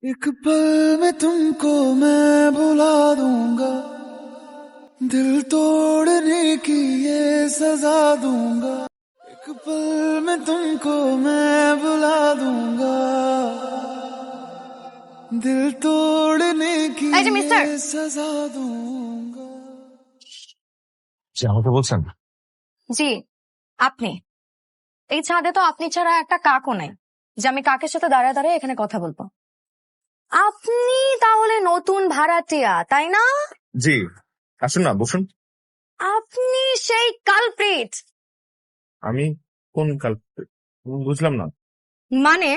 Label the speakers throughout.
Speaker 1: एक पल में तुमको मैं भुला दूंगा, दिल तोड़ने की ये सजा दूंगा। एक पल में तुमको मैं भुला दूंगा, दिल तोड़ने की
Speaker 2: এই যে মিস্টার,
Speaker 1: ये सजा दूंगा।
Speaker 3: জি আমাকে বলছেন?
Speaker 2: জি আপনি। এই ছাদে তো আপনি ছাড়া একটা কাকও নাই যে আমি কাকের সাথে দাঁড়ায় দাঁড়ায় এখানে কথা বলবো। আপনি তাহলে নতুন ভাড়াটিয়া, তাই না?
Speaker 3: জি আসুন না, বসুন।
Speaker 2: আপনি সেই কালপ্রিট।
Speaker 3: আমি কোন কাল? বুঝলাম না।
Speaker 2: মানে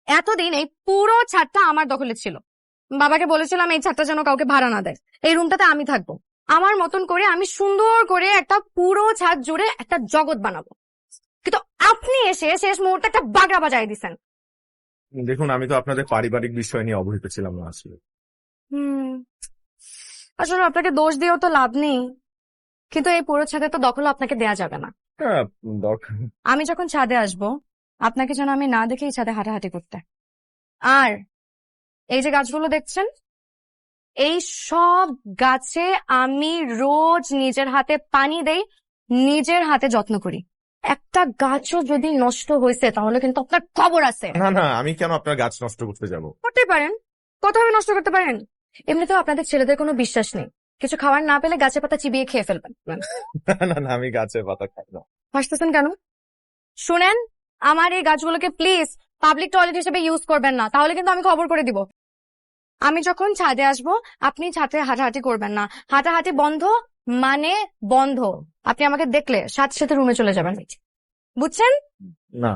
Speaker 2: এতদিন এই পুরো ছাদটা আমার দখলে ছিল। বাবাকে বলেছিলাম এই ছাদটা যেন কাউকে ভাড়া না দেয়, এই রুমটাতে আমি থাকবো। আমার মতন করে আমি সুন্দর করে একটা পুরো ছাদ জুড়ে একটা জগৎ বানাবো। কিন্তু আপনি এসে শেষ মুহূর্তে একটা বাগড়া বাজায় দিছেন।
Speaker 3: দেখুন, আমি তো আপনাদের পারিবারিক বিষয় নিয়ে অবহিত ছিলাম না আসলে।
Speaker 2: আসলে আপনাকে দোষ দিয়েও তো লাভ নেই, কিন্তু এই পুরো ছাদে তো দখল আপনাকে দেয়া যাবে না।
Speaker 3: হ্যাঁ, দরকার।
Speaker 2: আমি যখন ছাদে আসবো আপনাকে যেন আমি না দেখেই ছাদে হাঁটাহাঁটি করতে। আর এই যে গাছগুলো দেখছেন, এই সব গাছে আমি রোজ নিজের হাতে পানি দেই, নিজের হাতে যত্ন করি। একটা গাছও যদি নষ্ট হয়েছে তাহলে কিন্তু আপনার খবর আছে।
Speaker 3: না না, আমি কেন আপনার গাছ নষ্ট করতে যাব?
Speaker 2: করতে পারেন, কোথাও নষ্ট করতে পারেন। এমনিতেও আপনাদের ছেলেদের কোনো বিশ্বাস নেই, কিছু খাবার না পেলে গাছের পাতা চিবিয়ে খেয়ে ফেলবেন।
Speaker 3: না না না, আমি গাছের পাতা খাই না।
Speaker 2: হাসতেছেন কেন? শুনেন, আমার এই গাছগুলোকে প্লিজ পাবলিক টয়লেট হিসেবে ইউজ করবেন না, তাহলে কিন্তু আমি খবর করে দিব। আমি যখন ছাদে আসবো আপনি ছাদে হাঁটাহাঁটি করবেন না। হাঁটাহাঁটি বন্ধ মানে বন্ধ। আপনি আমাকে দেখলে সাথে সাথে রুমে চলে যাবেন, বুঝছেন?
Speaker 3: না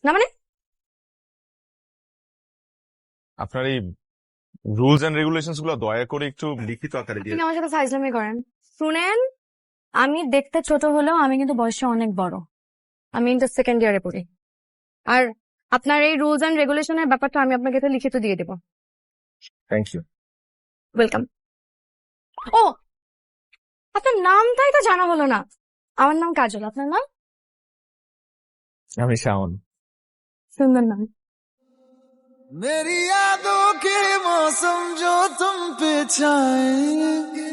Speaker 2: না মানে
Speaker 3: আপনার এই রুলস এন্ড রেগুলেশনস গুলো দয়া করে একটু লিখিত আকারে দিয়ে।
Speaker 2: আপনি আমার সাথে ফাইজলামি করেন। শুনেন, আমি দেখতে ছোট হলেও আমি কিন্তু বয়সে অনেক বড়। আমি ইন্টার সেকেন্ড ইয়ারে পড়ি। আর আপনার এই রুলস এন্ড রেগুলেশনের ব্যাপারটা আমি আপনাকে তো লিখিত দিয়ে দেব।
Speaker 3: Thank you.
Speaker 2: ওয়েলকাম। ও, আপনার নামটাই তো জানা হলো না। আমার নাম কাজল, আপনার নাম?
Speaker 3: আমি শাওন।
Speaker 2: সুন্দর নাম।
Speaker 1: मेरी यादों के मौसम जो तुम पे छाएंगे,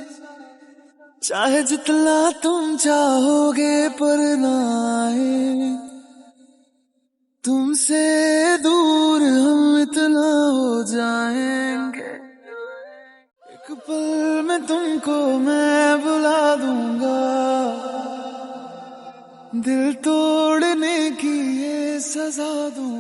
Speaker 1: चाहे जितना तुम चाहोगे पर ना आए। तुमसे दूर हम इतना हो जाएंगे, एक पल में तुमको मैं भुला दूंगा, दिल तोड़ने की ये सजा दूंगा।